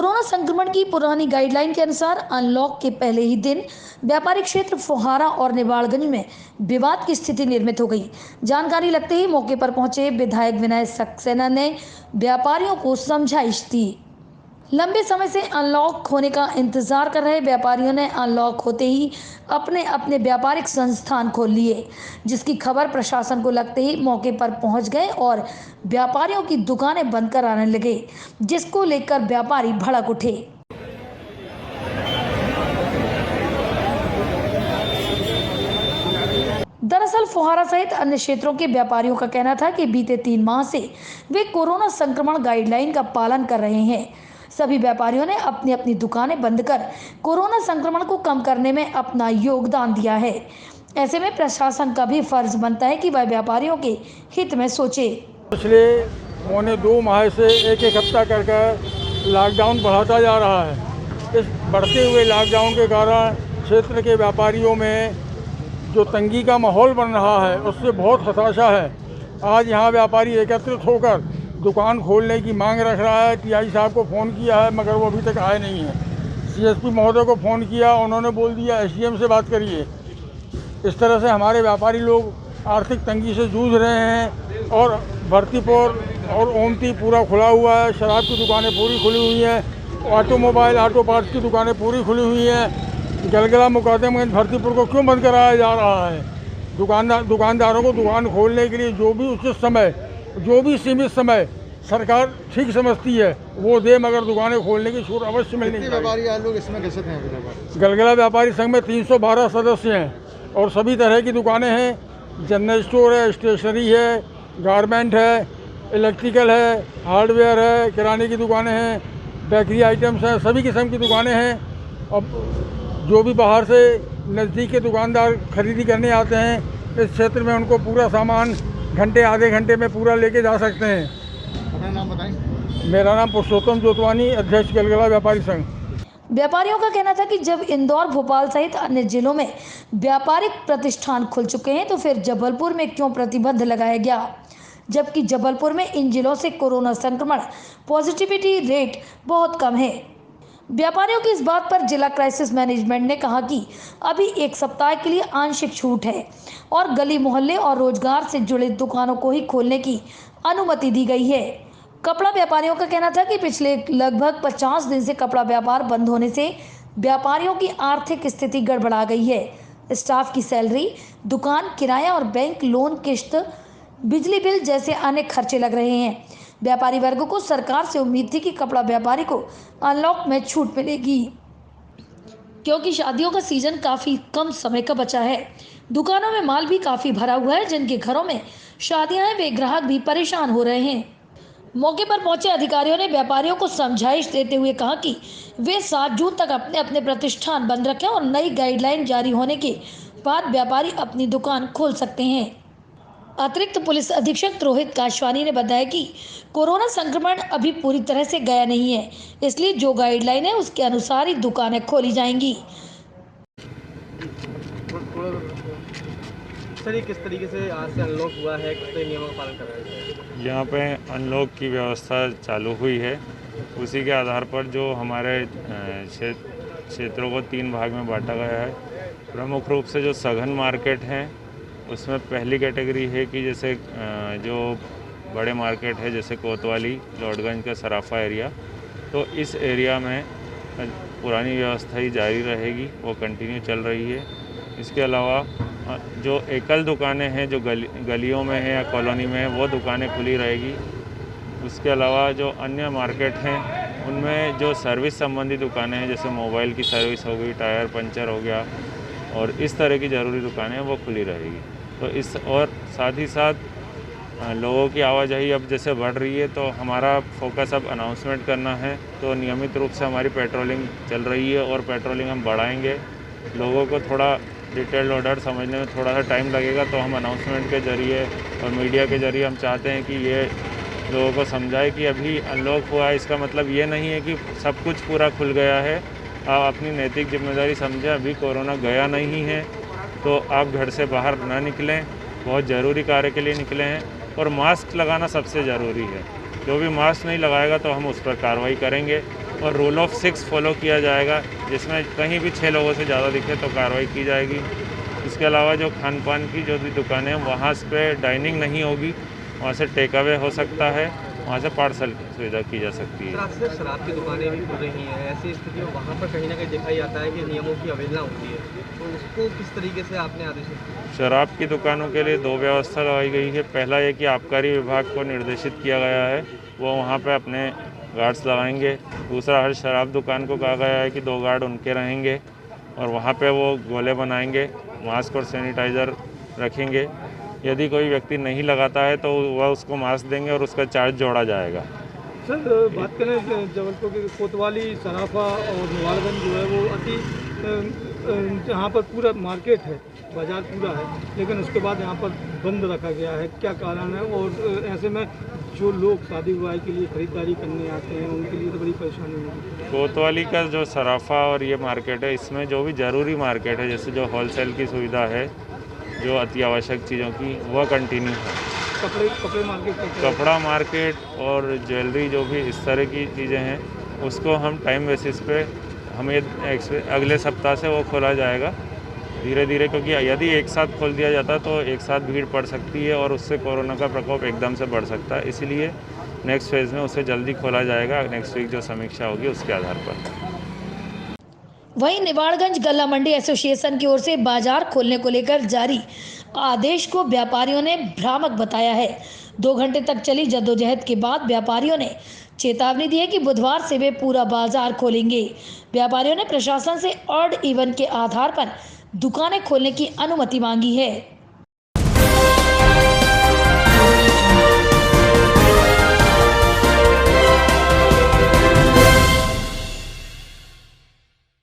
Corona संक्रमण की पुरानी गाइडलाइन के अनुसार अनलॉक के पहले ही दिन व्यापारिक क्षेत्र फोहारा और निवाड़गंज में विवाद की स्थिति निर्मित हो गई। जानकारी लगते ही मौके पर पहुंचे विधायक विनय सक्सेना ने व्यापारियों को समझाइश दी। लंबे समय से अनलॉक होने का इंतजार कर रहे व्यापारियों ने अनलॉक होते ही अपने अपने व्यापारिक संस्थान खोल लिए, जिसकी खबर प्रशासन को लगते ही मौके पर पहुंच गए और व्यापारियों की दुकानें बंद कराने लगे, जिसको लेकर व्यापारी भड़क उठे। दरअसल फोहारा सहित अन्य क्षेत्रों के व्यापारियों का कहना था कि बीते 3 माह से वे कोरोना संक्रमण गाइडलाइन का पालन कर रहे हैं। सभी व्यापारियों ने अपनी अपनी दुकानें बंद कर कोरोना संक्रमण को कम करने में अपना योगदान दिया है। ऐसे में प्रशासन का भी फर्ज बनता है कि वह व्यापारियों के हित में सोचे। पिछले 2 माह से एक हफ्ता कर लॉकडाउन बढ़ाता जा रहा है। इस बढ़ते हुए लॉकडाउन के कारण क्षेत्र के व्यापारियों में जो तंगी का माहौल बन रहा है उससे बहुत हताशा है। आज यहाँ व्यापारी एकत्रित होकर दुकान खोलने की मांग रख रहा है। टीआई साहब को फ़ोन किया है मगर वो अभी तक आए नहीं हैं। सीएसपी महोदय को फ़ोन किया, उन्होंने बोल दिया एसडीएम से बात करिए। इस तरह से हमारे व्यापारी लोग आर्थिक तंगी से जूझ रहे हैं। और भर्तीपुर और ओमती पूरा खुला हुआ है, शराब की दुकानें पूरी खुली हुई हैं, ऑटोमोबाइल ऑटो पार्ट्स की दुकानें पूरी खुली हुई हैं। गलगला मुकादमगंज भर्तीपुर को क्यों बंद कराया जा रहा है? दुकानदारों को दुकान खोलने के लिए जो भी उचित समय, जो भी सीमित समय सरकार ठीक समझती है वो दे, मगर दुकानें खोलने की छूट अवश्य मिलनी चाहिए। व्यापारी आप लोग इसमें कैसे हैं? गलगला व्यापारी संघ में 312 सदस्य हैं और सभी तरह की दुकानें हैं। जनरल स्टोर है, स्टेशनरी है, गारमेंट है, इलेक्ट्रिकल है, हार्डवेयर है, किराने की दुकानें हैं, बेकरी आइटम्स हैं, सभी किस्म की दुकानें हैं। अब जो भी बाहर से नज़दीक के दुकानदार खरीदी करने आते हैं इस क्षेत्र में, उनको पूरा सामान घंटे आधे घंटे में पूरा लेके जा सकते हैं। अपना नाम बताएं। मेरा नाम पुरुषोत्तम जोतवानी, अध्यक्ष गलगला व्यापारी संघ। व्यापारियों का कहना था कि जब इंदौर, भोपाल सहित अन्य जिलों में व्यापारिक प्रतिष्ठान खुल चुके हैं तो फिर जबलपुर में क्यों प्रतिबंध लगाया गया, जबकि जबलपुर में इन जिलों से कोरोना संक्रमण पॉजिटिविटी रेट बहुत कम है। व्यापारियों की इस बात पर जिला क्राइसिस मैनेजमेंट ने कहा कि अभी 1 सप्ताह के लिए आंशिक छूट है और गली मोहल्ले और रोजगार से जुड़े दुकानों को ही खोलने की अनुमति दी गई है। कपड़ा व्यापारियों का कहना था कि पिछले लगभग 50 दिन से कपड़ा व्यापार बंद होने से व्यापारियों की आर्थिक स्थिति गड़बड़ा गई है। स्टाफ की सैलरी, दुकान किराया और बैंक लोन किश्त, बिजली बिल जैसे अन्य खर्चे लग रहे हैं। व्यापारी वर्ग को सरकार से उम्मीद थी कि कपड़ा व्यापारी को अनलॉक में छूट मिलेगी, क्योंकि शादियों का सीजन काफ़ी कम समय का बचा है। दुकानों में माल भी काफ़ी भरा हुआ है। जिनके घरों में शादियां हैं वे ग्राहक भी परेशान हो रहे हैं। मौके पर पहुंचे अधिकारियों ने व्यापारियों को समझाइश देते हुए कहा कि वे 7 जून तक अपने अपने प्रतिष्ठान बंद रखें और नई गाइडलाइन जारी होने के बाद व्यापारी अपनी दुकान खोल सकते हैं। अतिरिक्त पुलिस अधीक्षक रोहित काशवानी ने बताया कि कोरोना संक्रमण अभी पूरी तरह से गया नहीं है, इसलिए जो गाइडलाइन है उसके अनुसार ही दुकानें खोली जाएंगी। सर, ये किस तरीके से आज से अनलॉक हुआ है, किस नियमों का पालन कर रहे हैं? यहाँ पे अनलॉक की व्यवस्था चालू हुई है। उसी के आधार पर जो हमारे क्षेत्रों को 3 भाग में बांटा गया है। प्रमुख रूप से जो सघन मार्केट हैं उसमें पहली कैटेगरी है कि जैसे जो बड़े मार्केट है जैसे कोतवाली, लॉर्डगंज का सराफा एरिया, तो इस एरिया में पुरानी व्यवस्था ही जारी रहेगी, वो कंटिन्यू चल रही है। इसके अलावा जो एकल दुकानें हैं जो गलियों में है या कॉलोनी में है वो दुकानें खुली रहेगी। उसके अलावा जो अन्य मार्केट हैं उनमें जो सर्विस संबंधी दुकानें हैं जैसे मोबाइल की सर्विस हो गई, टायर पंचर हो गया और इस तरह की ज़रूरी दुकानें वो खुली रहेगी। तो इस और साथ ही साथ लोगों की आवाजाही अब जैसे बढ़ रही है तो हमारा फोकस अब अनाउंसमेंट करना है। तो नियमित रूप से हमारी पेट्रोलिंग चल रही है और पेट्रोलिंग हम बढ़ाएंगे। लोगों को थोड़ा डिटेल्ड ऑर्डर समझने में थोड़ा सा टाइम लगेगा, तो हम अनाउंसमेंट के ज़रिए और मीडिया के ज़रिए हम चाहते हैं कि ये लोगों को समझाए कि अभी अनलॉक हुआ है, इसका मतलब ये नहीं है कि सब कुछ पूरा खुल गया है। आप अपनी नैतिक जिम्मेदारी समझें, अभी कोरोना गया नहीं है तो आप घर से बाहर ना निकलें, बहुत ज़रूरी कार्य के लिए निकले हैं और मास्क लगाना सबसे ज़रूरी है। जो भी मास्क नहीं लगाएगा तो हम उस पर कार्रवाई करेंगे। और रूल ऑफ 6 फॉलो किया जाएगा, जिसमें कहीं भी 6 लोगों से ज़्यादा दिखे तो कार्रवाई की जाएगी। इसके अलावा जो खान पान की जो भी दुकानें हैं वहाँ पे डाइनिंग नहीं होगी, वहाँ से टेक अवे हो सकता है, वहाँ से पार्सल की सुविधा की जा सकती है। अक्सर शराब की दुकानें भी खुल रही हैं, ऐसी स्थिति में वहाँ पर कहीं ना कहीं देखा जाता है कि नियमों की अवहेलना होती है, तो उसको किस तरीके से आपने आदेश दिया? शराब की दुकानों के लिए 2 व्यवस्था लगाई गई है। पहला ये कि आबकारी विभाग को निर्देशित किया गया है, वो वहाँ पे अपने गार्ड्स लगाएंगे। दूसरा, हर शराब दुकान को कहा गया है कि 2 गार्ड उनके रहेंगे और वहाँ पे वो गोले बनाएंगे, मास्क और सैनिटाइज़र रखेंगे। यदि कोई व्यक्ति नहीं लगाता है तो वह उसको मास्क देंगे और उसका चार्ज जोड़ा जाएगा। सर, बात करें जबलपुर की कोतवाली, सराफा और नवालगंज जो है वो यहाँ पर पूरा मार्केट है, बाज़ार पूरा है, लेकिन उसके बाद यहाँ पर बंद रखा गया है, क्या कारण है? और ऐसे में जो लोग शादी विवाह के लिए ख़रीदारी करने आते हैं उनके लिए तो बड़ी परेशानी होगी। कोतवाली का जो सराफा और ये मार्केट है, इसमें जो भी ज़रूरी मार्केट है, जैसे जो होलसेल की सुविधा है, जो अति आवश्यक चीज़ों की, वह कंटिन्यू है। कपड़े मार्केट, कपड़ा मार्केट और ज्वेलरी, जो भी इस तरह की चीज़ें हैं, उसको हम टाइम बेसिस पे हमें अगले सप्ताह से वो खोला जाएगा धीरे धीरे, क्योंकि यदि एक साथ खोल दिया जाता तो एक साथ भीड़ पड़ सकती है और उससे कोरोना का प्रकोप एकदम से बढ़ सकता है। इसीलिए नेक्स्ट फेज़ में उसे जल्दी खोला जाएगा, नेक्स्ट वीक जो समीक्षा होगी उसके आधार पर। वहीं निवाड़गंज गल्ला मंडी एसोसिएशन की ओर से बाजार खोलने को लेकर जारी आदेश को व्यापारियों ने भ्रामक बताया है। 2 घंटे तक चली जद्दोजहद के बाद व्यापारियों ने चेतावनी दी है कि बुधवार से वे पूरा बाजार खोलेंगे। व्यापारियों ने प्रशासन से ऑड इवन के आधार पर दुकानें खोलने की अनुमति मांगी है।